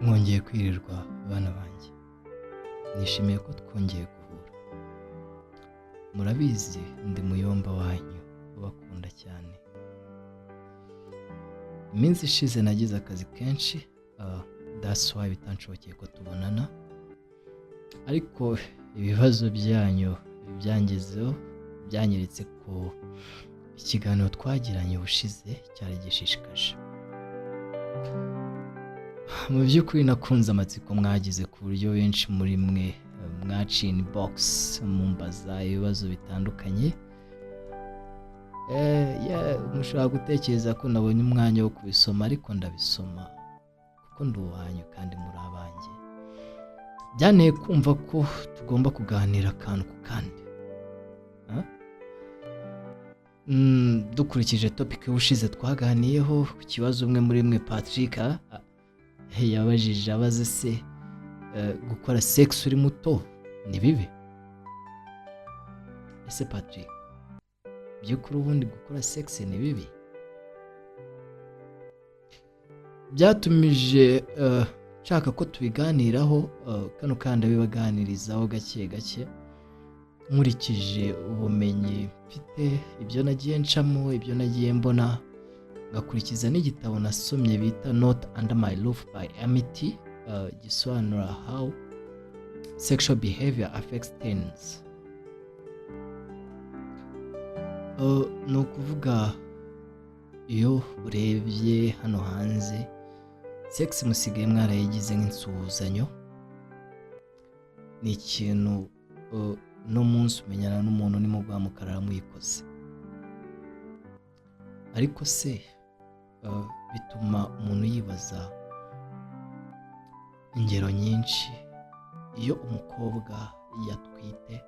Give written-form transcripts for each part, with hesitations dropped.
mwongeye kwirirwa bana banjye, nishimiye ko twongeye guhura. Murabizi ndi muyomba wanyu ubakunda cyane. Iminsi ishize nagize akazi kenshi, that's why bitanshobokeye ko tubonana, ariko ibibazo byanyu byangezeho byanyeretse ko ikiganiro twagiranye ubushize cyari gishishikaje. Mu by'ukuri nakunze amatsiko mwagize ku buryo benshi muri mwe mwaciye inbox mumbaza ibibazo bitandukanye. Mushobora gutekereza ko nabonye umwanya wo kubisoma, ariko ndabisoma kuko ndi uwanyu kandi muri abanjye. Byanteye kumva ko tugomba kuganira akantu ku kandi. Dukurikije topic y'ubushize twaganiyeho ku kibazo umwe muri mwe Patrick yabajije abaze se gukora sex uri muto ni bibi? Ese Patrick, by'ukuri ubundi gukora sex ni bibi? Byatumije nshaka ko tubiganiraho, kano kandi abibaganirizaho gake gake nkurikije ubumenyi mfite, ibyo nagiye ncamo, ibyo nagiye mbona, ngakurikiza n'igitabo nasomye bita Not Under My Roof by Amity, gisobanura how sexual behavior affects teens. Ni ukuvuga iyo urebye hano hanze sex musigaye mwarayigize nk'insuhuzanyo, ni ikintu no munsi umenyana n'umuntu ni mugwa mukarara muyikoze, ariko se bituma umuntu yibaza ingero nyinshi. Iyo umukobwa yatwite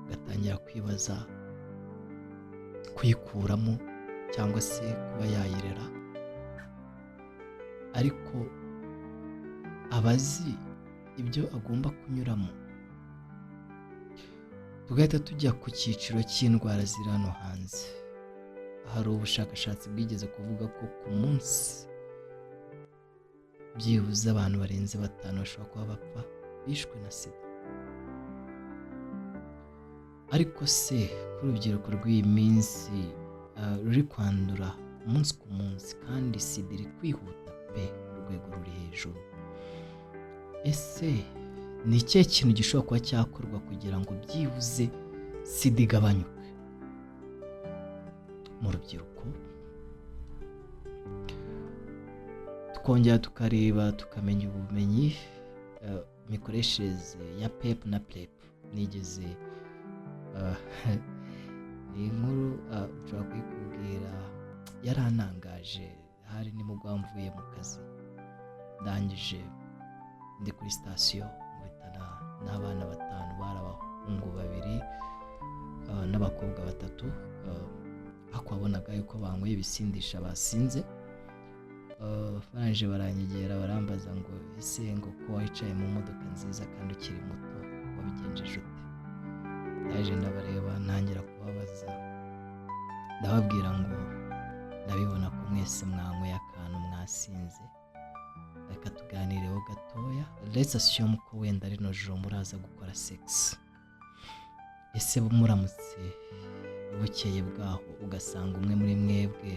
gatangira kwibaza kuyikuramo cyangwa se kuba yayirera, ariko abazi ibyo agomba kunyuramo. Tugahita tujya ku cyiciro cy'indwara ziri hano hanze. Hari ubushakashatsi bwigeze kuvuga ko ku munsi byibuze abantu barenze 5 bashobora kuba bapfa bishwe na sida. Ariko se ku rubyiruko rw'iyi minsi ruri kwandura umunsi ku munsi kandi sida iri kwihuta pe ku rwego ruri hejuru, ese ni ikihe kintu gishobora kuba cyakorwa kugira ngo byibuze sida igabanyuke mu rubyiruko? Tukongera tukareba tukamenya ubumenyi, imikoreshereze ya PEP na PrEP. Nigeze inkuru nshobora kuyikubwira yarantangaje. Hari nimugwa mvuye mu kazi, ndangije ndi kuri sitasiyo mbitana n'abana 5, bari abahungu 2 n'abakobwa 3. Akwabonaga yuko banyweye ibisindisha basinze. Banje baranyegera barambaza ngo ese ngo ko wicaye mu modoka nziza kandi ukiri muto wabigenjeje ute? Ndaje ndabareba ntangira kubabaza, ndababwira ngo ndabibona ko mwese mwanyweye akantu mwasinze, reka tuganireho gatoya. Let's assume ko wenda rino joro muraza gukora sex. Ese muramutse bukeye bwaho ugasanga umwe muri mwebwe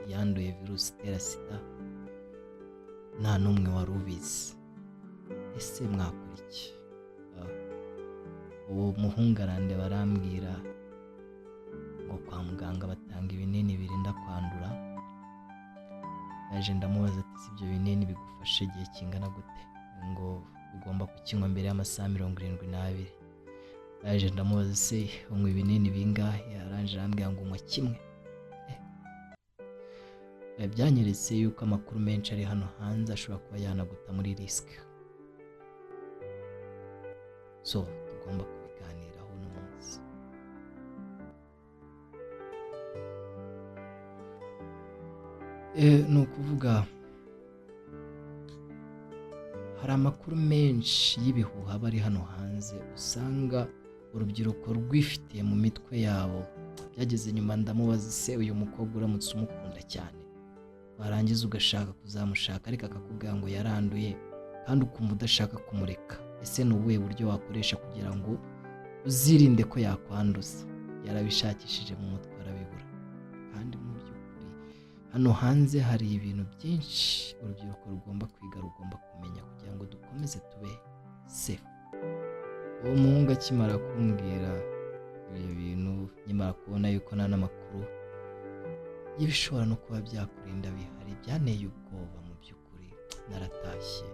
yanduye virusi itera sida, nta n'umwe wari ubizi, ese mwakora iki? Uwo muhungarande barambwira ngo kwa muganga batanga ibinini birinda kwandura. Yaje ndamubaza ati si ibyo binini bigufasha igihe kingana gute? Ngo ugomba kukinywa mbere y'amasaha 72. Yaje ndamubaza se unywa ibinini bingahe? Aranje arambwira ngo unywa kimwe. Byanyeretse yuko amakuru menshi ari hano hanze ashobora kuba yanaguta muri risk. So tugomba kubiganiraho uno munsi. Ni ukuvuga hari amakuru menshi y'ibihuha bari hano hanze, usanga urubyiruko rwifitiye mu mitwe yabo. Byageze nyuma ndamubaza se uyu mukobwa uramutse umukunda cyane, warangiza ugashaka kuzamushaka ariko akakubwira ngo yaranduye, kandi ukumva udashaka kumureka. Ese ni ubuhe buryo wakoresha kugira ngo uzirinde ko yakwanduza? Yarabishakishije mu mutwe arabibura. Kandi mu by'ukuri hano hanze hari ibintu byinshi urubyiruko rugomba kwiga, rugomba kumenya kugira ngo dukomeze tube safe. Uwo muhungu akimara kumbwira ibyo bintu, nyamara kubona yuko nta n'amakuru y'ibishobora no kuba byakurinda bihari, byanteye ubwoba. Mu by'ukuri naratashye,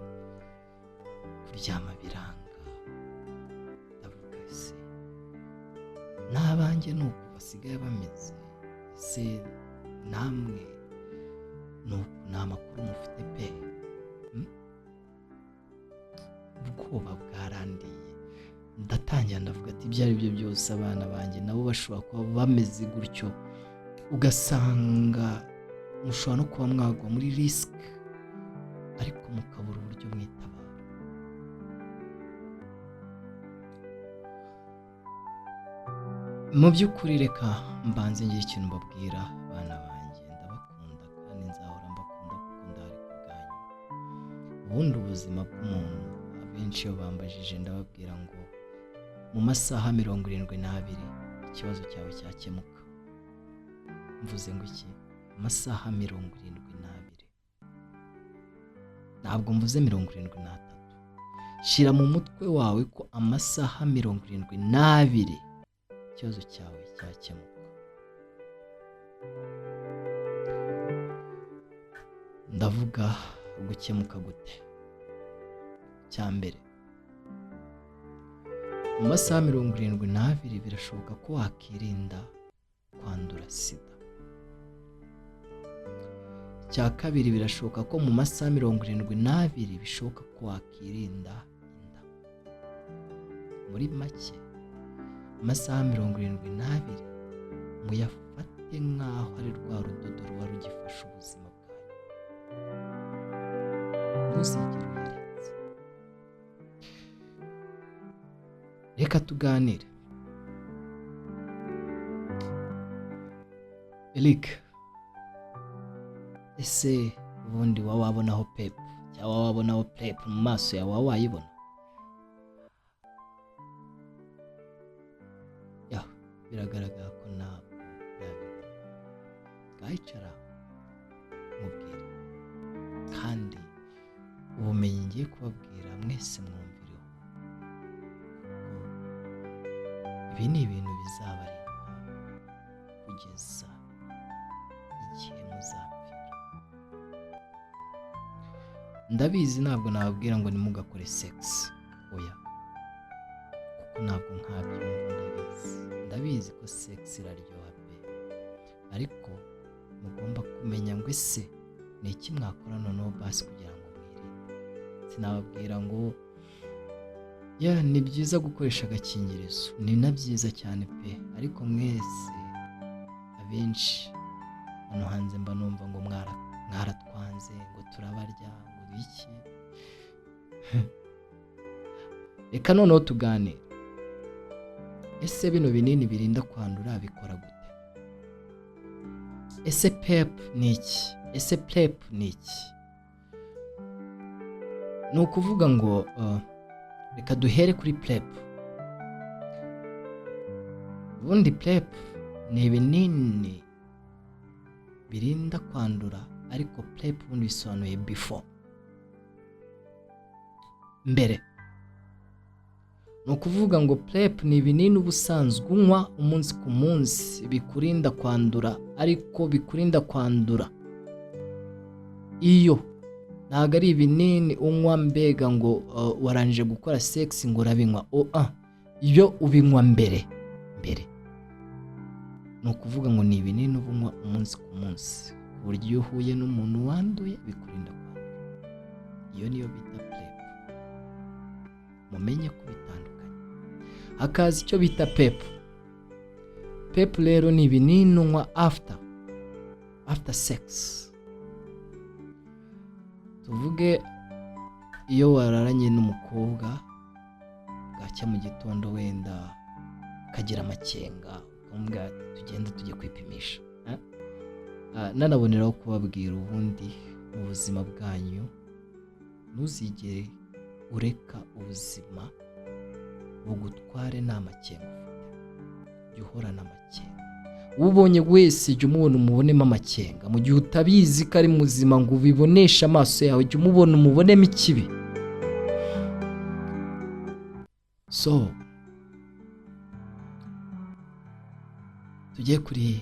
kuryama biranga. Ndavuga ese n'abanjye ni uku basigaye bameze? Ese namwe nta makuru mufite pe? Ubwoba bwarandiye, ndatangira ndavuga ati ibyo ari byo byose abana banjye nabo bashobora kuba bameze gutyo, ugasanga mushobora no kuba mwagwa muri risk ariko mukabura uburyo mwitabara. Mu by'ukuri reka mbanze ngire ikintu mbabwira abana banjye, ndabakunda kandi nzahora mbakunda kuko ndahari ku bwanyu. Ubundi ubuzima bw'umuntu abenshi iyo bambajije ndababwira ngo mu masaha 72 ikibazo cyawe cyakemuka. Mvuze ngo iki? Amasaha 72, ntabwo mvuze 73. Shira mu mutwe wawe ko amasaha 72 ikibazo cyawe cyakemuka. Ndavuga gukemuka gute? Cya mbere, mu masaha 72 birashoboka ko wakirinda kwandura sida. Cya kabiri, birashoboka ko mu masaha 72 bishoboka ko wakirinda inda. Muri make amasaha 72 muyafate nk'aho ari rwa rudodo ruba rugifasha ubuzima bwawe. Ntuzigere uyarenza. Reka tuganire. Eric, ese ubundi wabonaho pep cyangwa wabonaho prep mu maso yawe wayibona? Biragaragara ko ntabwo yabibona. Gahicara mubwire, kandi ubumenyi ngiye kubabwira mwese mwumvireho, ibi ni ibintu bizabarinda kugeza igihe muzapfira. Ndabizi ntabwo nababwira ngo nimugakore sex, oya, kuko ntabwo nkabyumva. Ndabizi ko sex iraryoha pe, ariko mugomba kumenya ngo ese ni iki mwakora noneho basi kugira ngo mwirinde. Sinababwira ngo ni byiza gukoresha agakingirizo, ni na byiza cyane pe, ariko mwese abenshi hano hanze mba numva ngo mwaratwanze, ngo turabarya, ngo biki. Reka noneho tuganire. Ese bino binini birinda kwandura bikora gute? Ese PEP ni iki? Ese PrEP ni iki? Ni ukuvuga ngo reka duhere kuri PrEP. Ubundi PrEP ni ibinini birinda kwandura, ariko PrEP ubundi bisobanuye before, mbere. Ni ukuvuga ngo PrEP ni ibinini ubusanzwe unywa umunsi ku munsi bikurinda kwandura, ariko bikurinda kwandura iyo ntabwo ari ibinini unywa mbega ngo warangije gukora sex ngo urabinywa. Iyo ubinywa mbere. Ni ukuvuga ngo ni ibinini unywa umunsi ku munsi ku buryo iyo uhuye n'umuntu wanduye bikurinda kwandura. Iyo niyo bita PrEP. Mumenye ko bitandukanye. Hakaza icyo bita PEP. PEP rero ni ibinini unywa after sex. Tuvuge iyo wararanye n'umukobwa bwacya mu gitondo wenda kagira amakenga, umbwa tugenda tujye kwipimisha. Nanaboneraho kubabwira ubundi mu buzima bwanyu ntuzigere ureka ubuzima bugutware nta makenga ufite. Jya uhorana amakenga. Ubonye wese jya umubonemo amakenga. Mu gihe utabizi ko ari muzima ngo ubiboneshe amaso yawe, jya umubonemo ikibi. So tujye kuri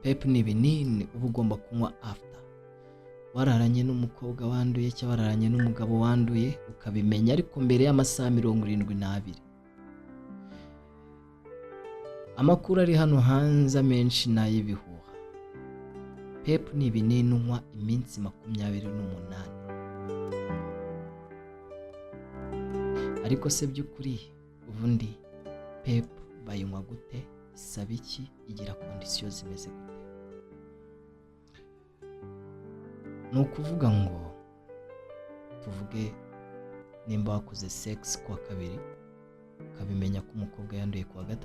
PEP ni ibinini uba ugomba kunywa after wararanye n'umukobwa wanduye cyangwa wararanye n'umugabo wanduye, ukabimenya ariko mbere y'amasaha 72. Amakuru ari hano hanze menshi ni ay'ibihuha. PEP ni ibinini unywa iminsi 28. Ariko se by'ukuri ubundi PEP bayinywa gute? Isaba iki? Igira kondisiyo zimeze gute? Ni ukuvuga ngo tuvuge nimba wakoze sex kuwa 2 ukabimenya ko umukobwa yanduye kuwa 3,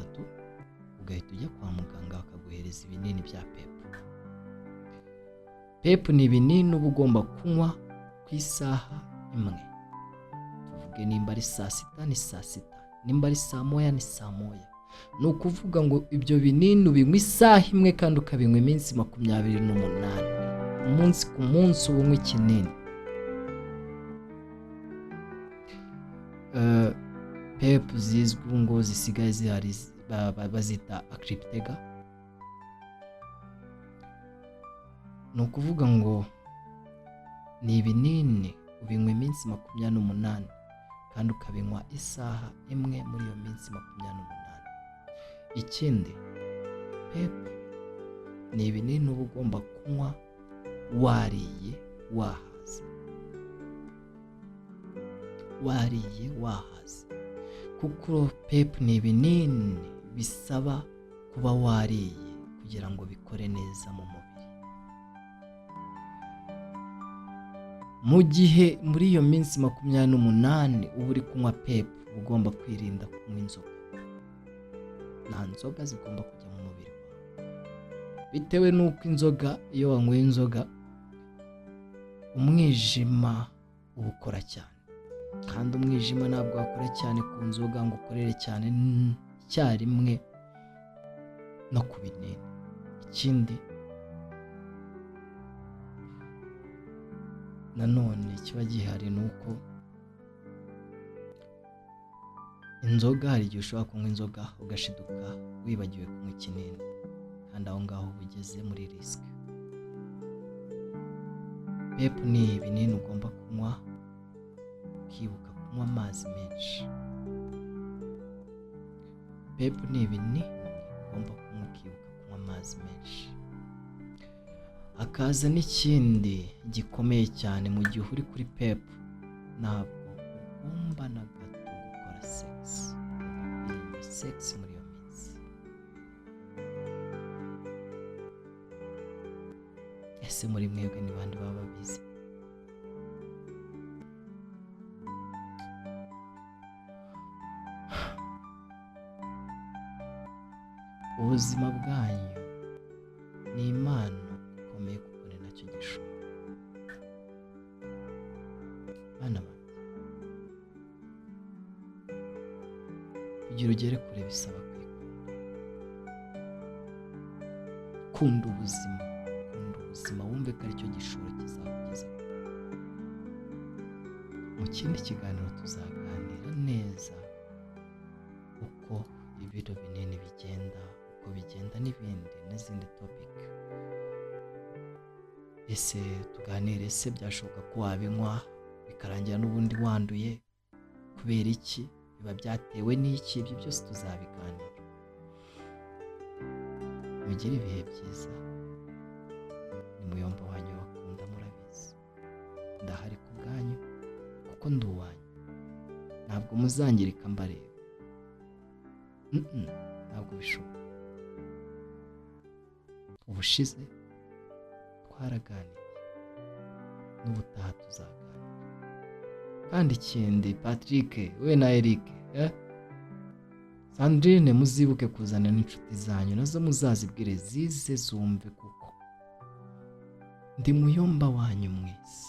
ugahita ujya kwa muganga bakaguhereza ibinini bya PEP. PEP ni ibinini uba ugomba kunywa ku isaha imwe. Tuvuge nimba ari saa 6 ni saa 6, nimba ari saa 1 ni saa 1. Ni ukuvuga ngo ibyo binini ubinywa isaha imwe kandi ukabinywa iminsi 28. Umunsi ku munsi unywa ikinini. PEP zizwi ngo zisigaye zihari bazita Acryptega. Ni ukuvuga ngo ni ibinini ubinywa iminsi 28 kandi ukabinywa isaha imwe muri iyo minsi 28. Ikindi PEP ni ibinini uba ugomba kunywa wariye wahaze. Kuko PEP ni ibinini bisaba kuba wariye kugira ngo bikore neza mu mubiri. Mu gihe muri iyo minsi 28 uba uri kunywa PEP, ugomba kwirinda kunywa inzoga. Nta nzoga zigomba kujya mu mubiri wawe, bitewe n'uko inzoga, iyo wanyweye inzoga umwijima uba ukora cyane, kandi umwijima ntabwo wakora cyane ku nzoga ngo ukorere cyane icyarimwe no ku binini. Ikindi nanone kiba gihari ni uko inzoga, hari igihe ushobora kunywa inzoga ugashiduka wibagiwe kunywa ikinini, kandi aho ngaho uba ugeze muri risike. PEP ni ibinini ugomba kunywa ukibuka kunywa amazi menshi. PEP ni ibinini ugomba kunywa ukibuka kunywa amazi menshi. Hakaza n'ikindi gikomeye cyane, mu gihe uri kuri PEP ntabwo ugomba na gato gukora sex muri iyo minsi. Ese muri mwebwe ni bande baba babizi? Ubuzima bwanyu ni impano ikomeye kuko ni nacyo gishoro. Bana banjye, kugira ugere kure bisaba kwikunda. Kunda ubuzima, wumve ko aricyo gishoro kizakugeza. Mu kindi kiganiro tuzaganira neza uko ibiro binini bigenda, uko bigenda n'izindi topic. Ese tuganire, ese byashoboka ko wabinywa bikarangira n'ubundi wanduye? Kubera iki? Biba byatewe n'iki? Ibyo byose tuzabiganira. Mugire ibihe byiza. Ni Muyomba wanyu bakunda, murabizi ndahari ku bwanyu kuko ndi uwanyu. Ntabwo muzangirika mbareba, ntabwo bishoboka. Ubushize twaraganiriye, n'ubutaha tuzaganira. Kandi ikindi, Patrick we na Eric, Sandrine, muzibuke kuzana n'inshuti zanyu, nazo muzazibwire zize zumve, kuko ndi Muyomba wanyu mwese.